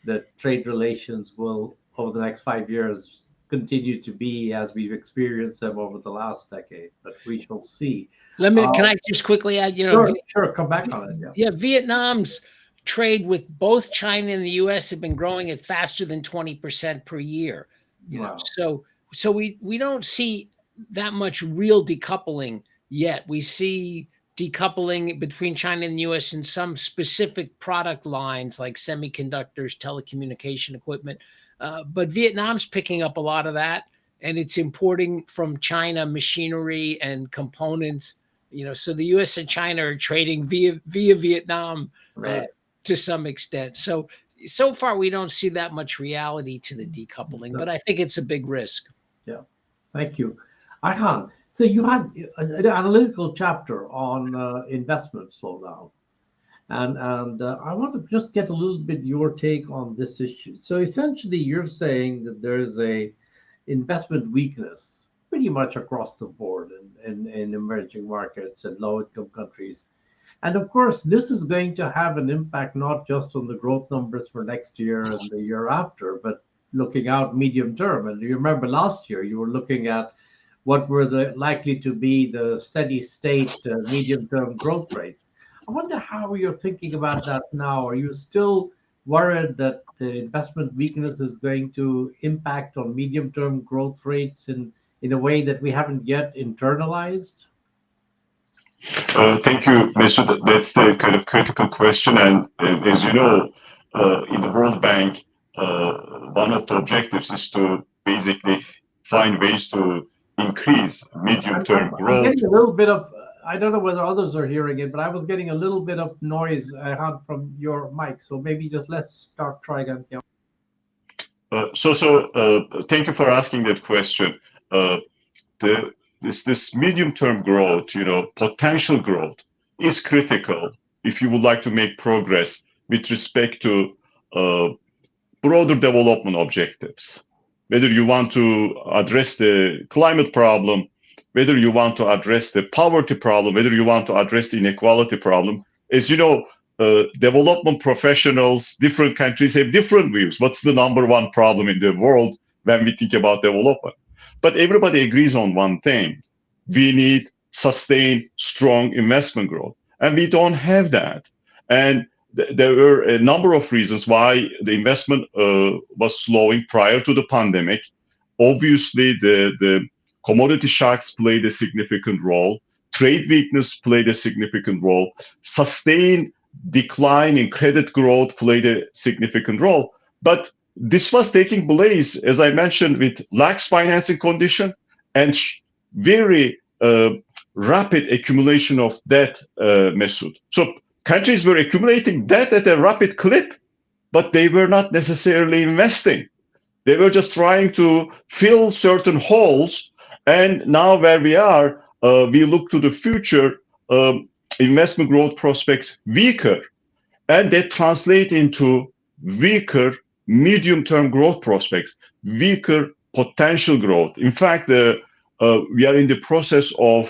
that trade relations will, over the next 5 years, continue to be as we've experienced them over the last decade. But we shall see. Can I just quickly add? Sure, come back on it. Yeah, Vietnam's trade with both China and the U.S. have been growing at faster than 20% per year. Wow. So we don't see that much real decoupling yet. We see decoupling between China and the U.S. in some specific product lines like semiconductors, telecommunication equipment. But Vietnam's picking up a lot of that, and it's importing from China machinery and components. So the U.S. and China are trading via Vietnam to some extent. So far, we don't see that much reality to the decoupling, but I think it's a big risk. Yeah, thank you. Ayhan, so you had an analytical chapter on investment slowdown. And I want to just get a little bit your take on this issue. So essentially, you're saying that there's a investment weakness pretty much across the board in emerging markets and low-income countries. And of course, this is going to have an impact not just on the growth numbers for next year and the year after, but looking out medium term. And you remember last year, you were looking at what were likely to be the steady state medium-term growth rates. I wonder how you're thinking about that now. Are you still worried that the investment weakness is going to impact on medium-term growth rates in a way that we haven't yet internalized? Thank you, Mr. That's the kind of critical question. And as you know, in the World Bank, one of the objectives is to basically find ways to increase medium-term growth. I'm getting a little bit of, I don't know whether others are hearing it, but I was getting a little bit of noise from your mic. So maybe just let's try again. Yeah. Thank you for asking that question. This medium-term growth, potential growth is critical if you would like to make progress with respect to broader development objectives. Whether you want to address the climate problem, whether you want to address the poverty problem, whether you want to address the inequality problem. As you know, development professionals, different countries have different views. What's the number one problem in the world when we think about development? But everybody agrees on one thing. We need sustained, strong investment growth. And we don't have that. And there were a number of reasons why the investment was slowing prior to the pandemic. Obviously, the commodity shocks played a significant role. trade weakness played a significant role. Sustained decline in credit growth played a significant role. But this was taking place, as I mentioned, with lax financing condition and very rapid accumulation of debt, Masood. So countries were accumulating debt at a rapid clip, but they were not necessarily investing. They were just trying to fill certain holes. And now where we are, we look to the future, investment growth prospects weaker. And that translate into weaker medium-term growth prospects, weaker potential growth. In fact, we are in the process of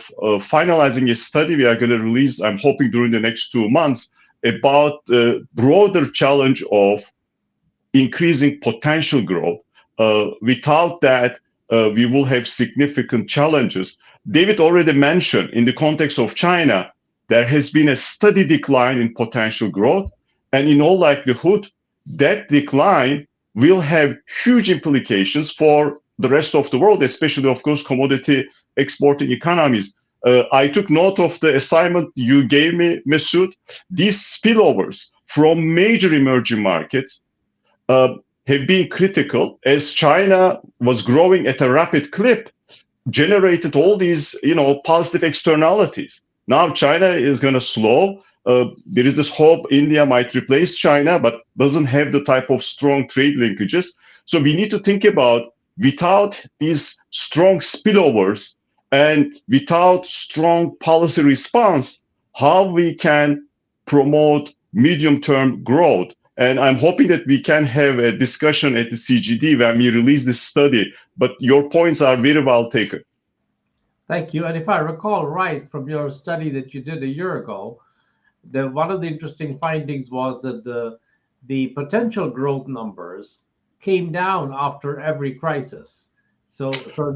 finalizing a study we are going to release, I'm hoping during the next 2 months, about the broader challenge of increasing potential growth. Without that, we will have significant challenges. David already mentioned, in the context of China, there has been a steady decline in potential growth. And in all likelihood, that decline will have huge implications for the rest of the world, especially, of course, commodity exporting economies. I took note of the assignment you gave me, Masood. These spillovers from major emerging markets have been critical, as China was growing at a rapid clip, generated all these, positive externalities. Now China is going to slow. There is this hope India might replace China, but doesn't have the type of strong trade linkages. So we need to think about, without these strong spillovers and without strong policy response, how we can promote medium-term growth. And I'm hoping that we can have a discussion at the CGD when we release this study. But your points are very well taken. Thank you. And if I recall right from your study that you did a year ago, one of the interesting findings was that the potential growth numbers came down after every crisis. So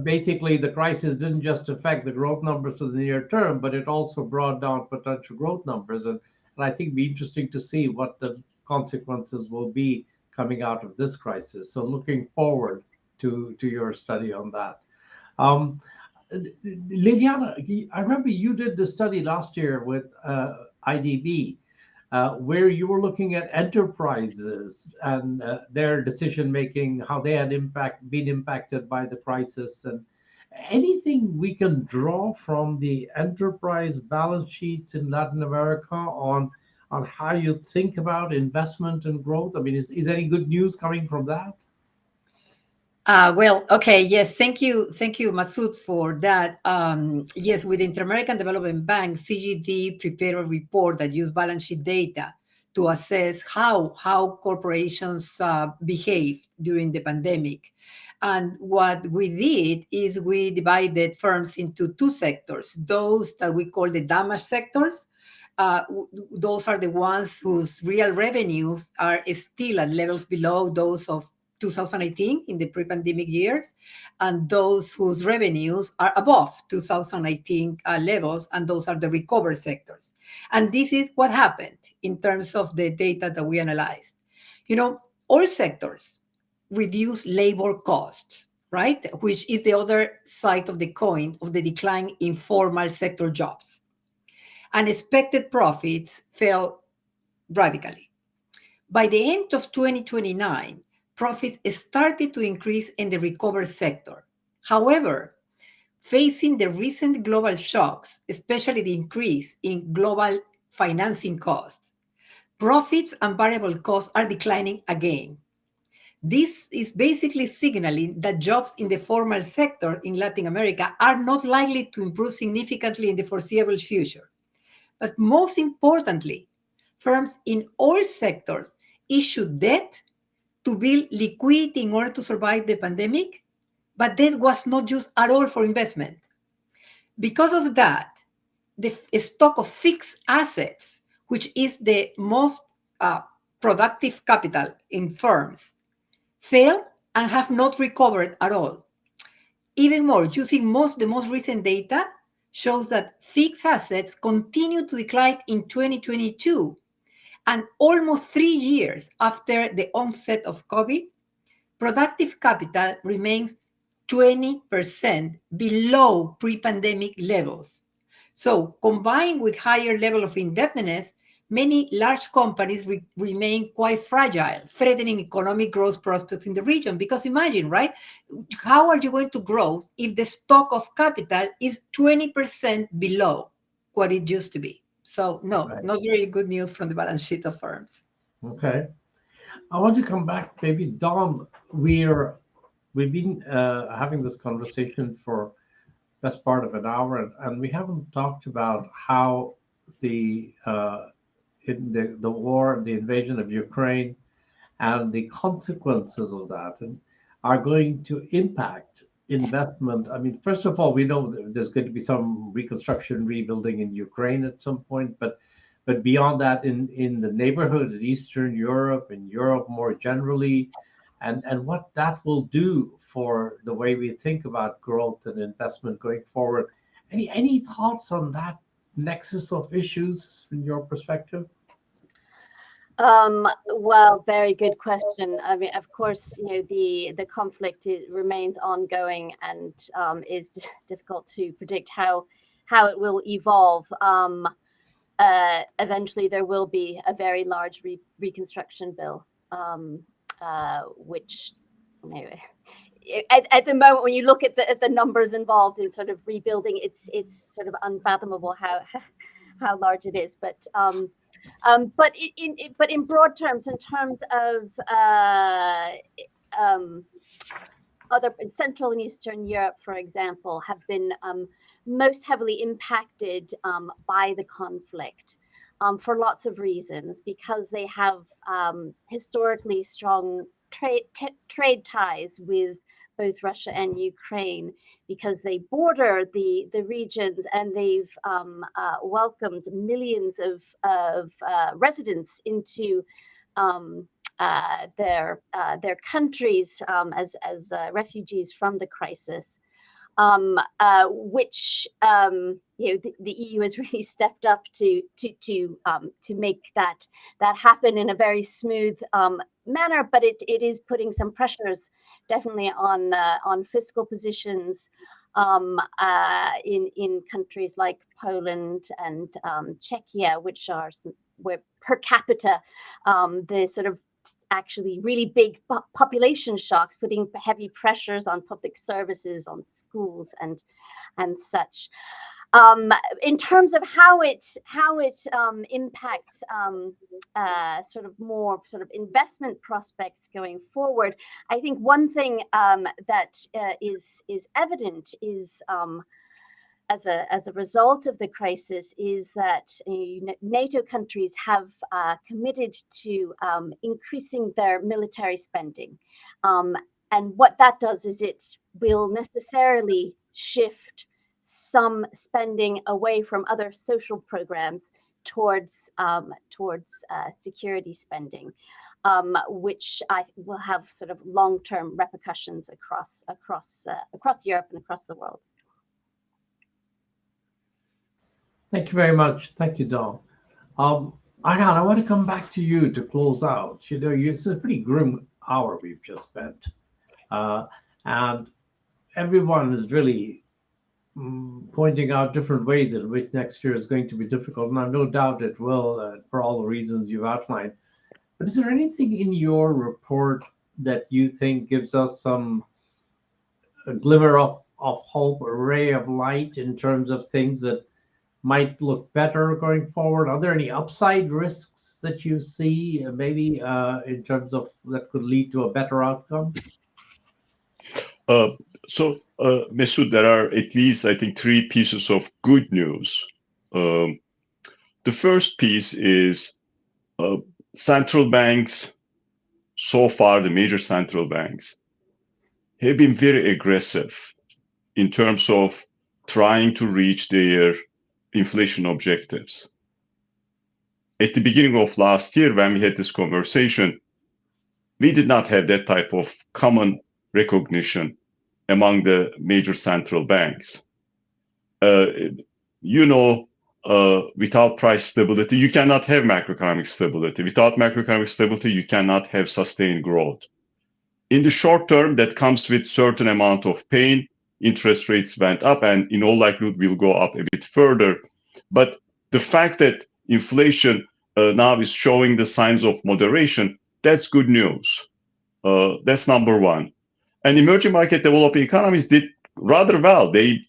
basically, the crisis didn't just affect the growth numbers for the near term, but it also brought down potential growth numbers. And I think it'd be interesting to see what the consequences will be coming out of this crisis. So looking forward to your study on that. Liliana, I remember you did the study last year with IDB, where you were looking at enterprises and their decision making, how they had been impacted by the crisis, and anything we can draw from the enterprise balance sheets in Latin America on how you think about investment and growth. I mean, is any good news coming from that? Well, okay, yes, thank you, Masood, for that. Yes, with Inter-American Development Bank, CGD prepared a report that used balance sheet data to assess how corporations behaved during the pandemic. And what we did is we divided firms into two sectors: those that we call the damaged sectors. Those are the ones whose real revenues are still at levels below those of 2018 in the pre-pandemic years, and those whose revenues are above 2018 levels, and those are the recovered sectors. And this is what happened in terms of the data that we analyzed. All sectors reduce labor costs, right? Which is the other side of the coin of the decline in formal sector jobs. And expected profits fell radically. By the end of 2029, profits started to increase in the recovered sector. However, facing the recent global shocks, especially the increase in global financing costs, profits and variable costs are declining again. This is basically signaling that jobs in the formal sector in Latin America are not likely to improve significantly in the foreseeable future. But most importantly, firms in all sectors issued debt to build liquidity in order to survive the pandemic, but that was not used at all for investment. Because of that, the stock of fixed assets, which is the most productive capital in firms, fell and have not recovered at all. Even more, using the most recent data shows that fixed assets continue to decline in 2022. And almost 3 years after the onset of COVID, productive capital remains 20% below pre-pandemic levels. So combined with higher level of indebtedness, many large companies remain quite fragile, threatening economic growth prospects in the region. Because imagine, right? How are you going to grow if the stock of capital is 20% below what it used to be? So no, not really good news from the balance sheet of firms. Okay. I want to come back, maybe Dom. We've been having this conversation for best part of an hour, and we haven't talked about how the war, the invasion of Ukraine, and the consequences of that are going to impact investment. I mean, first of all, we know that there's going to be some reconstruction, rebuilding in Ukraine at some point, but beyond that, in the neighborhood of Eastern Europe and Europe more generally, and what that will do for the way we think about growth and investment going forward. Any thoughts on that nexus of issues from your perspective? Well, very good question. I mean, of course, the conflict remains ongoing and is difficult to predict how it will evolve. Eventually, there will be a very large reconstruction bill, which at the moment, when you look at the numbers involved in sort of rebuilding, it's sort of unfathomable how large it is. But in broad terms, in terms of other Central and Eastern Europe, for example, have been most heavily impacted by the conflict for lots of reasons, because they have historically strong trade ties with both Russia and Ukraine, because they border the regions, and they've welcomed millions of residents into their countries as refugees from the crisis, which the EU has really stepped up to make that happen in a very smooth manner. But it is putting some pressures definitely on fiscal positions in countries like Poland and Czechia, which are where per capita the sort of actually really big population shocks, putting heavy pressures on public services, on schools and such. In terms of how it impacts sort of more sort of investment prospects going forward, I think one thing that is evident is as a result of the crisis is that NATO countries have committed to increasing their military spending. And what that does is it will necessarily shift some spending away from other social programs towards security spending, which will have sort of long-term repercussions across Europe and across the world. Thank you very much. Thank you, Dom. Ayhan, I want to come back to you to close out. It's a pretty grim hour we've just spent. And everyone is really pointing out different ways in which next year is going to be difficult. And I've no doubt it will, for all the reasons you've outlined. But is there anything in your report that you think gives us a glimmer of hope, a ray of light in terms of things that might look better going forward? Are there any upside risks that you see, maybe in terms of that could lead to a better outcome? So, Masood, there are at least, I think, 3 pieces of good news. The first piece is central banks, so far the major central banks, have been very aggressive in terms of trying to reach their inflation objectives. At the beginning of last year, when we had this conversation, we did not have that type of common recognition among the major central banks. Without price stability, you cannot have macroeconomic stability. Without macroeconomic stability, you cannot have sustained growth. In the short term, that comes with certain amount of pain. Interest rates went up, and in all likelihood will go up a bit further But the fact that inflation now is showing the signs of moderation, that's good news. That's number one. And emerging market developing economies did rather well. They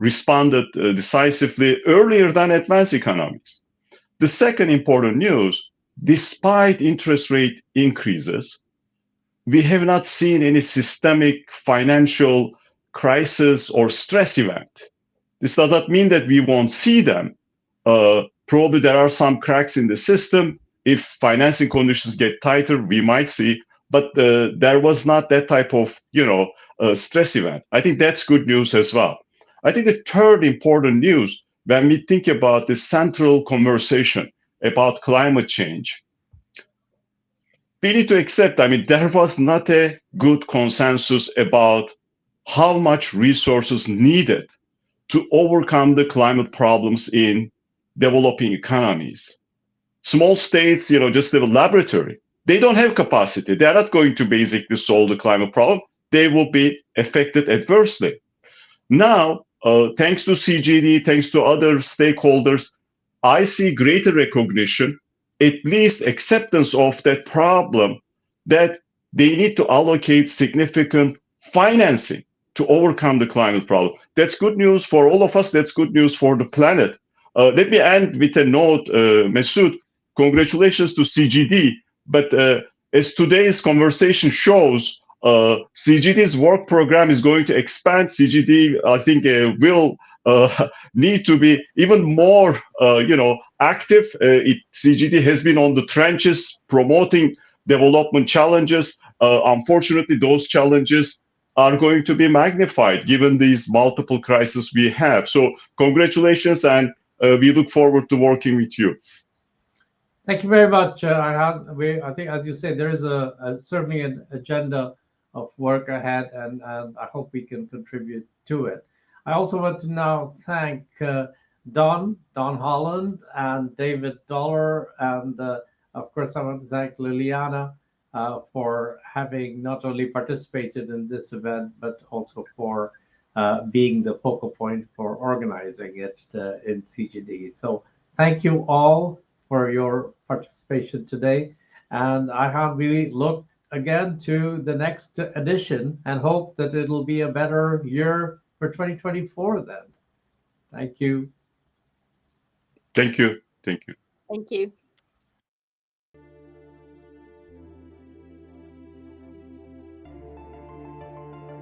responded decisively earlier than advanced economies. The second important news, despite interest rate increases, we have not seen any systemic financial crisis or stress event. This does not mean that we won't see them. Probably there are some cracks in the system. If financing conditions get tighter, we might see, but there was not that type of, stress event. I think that's good news as well. I think the third important news, when we think about the central conversation about climate change, we need to accept, there was not a good consensus about how much resources needed to overcome the climate problems in developing economies. Small states, just a laboratory, they don't have capacity. They're not going to basically solve the climate problem. They will be affected adversely. Now, thanks to CGD, thanks to other stakeholders, I see greater recognition, at least acceptance of that problem, that they need to allocate significant financing to overcome the climate problem. That's good news for all of us. That's good news for the planet. Let me end with a note, Masoud. Congratulations to CGD. But as today's conversation shows, CGD's work program is going to expand. CGD, I think, will need to be even more, active. CGD has been on the trenches promoting development challenges. Unfortunately, those challenges are going to be magnified given these multiple crises we have. So congratulations, and we look forward to working with you. Thank you very much, Ayhan. I think, as you say, there is certainly an agenda of work ahead, and I hope we can contribute to it. I also want to now thank Don Holland, and David Dollar, and of course, I want to thank Liliana for having not only participated in this event, but also for being the focal point for organizing it in CGD. So thank you all for your participation today. And Ayhan, we look again to the next edition and hope that it'll be a better year for 2024 then. Thank you. Thank you. Thank you. Thank you.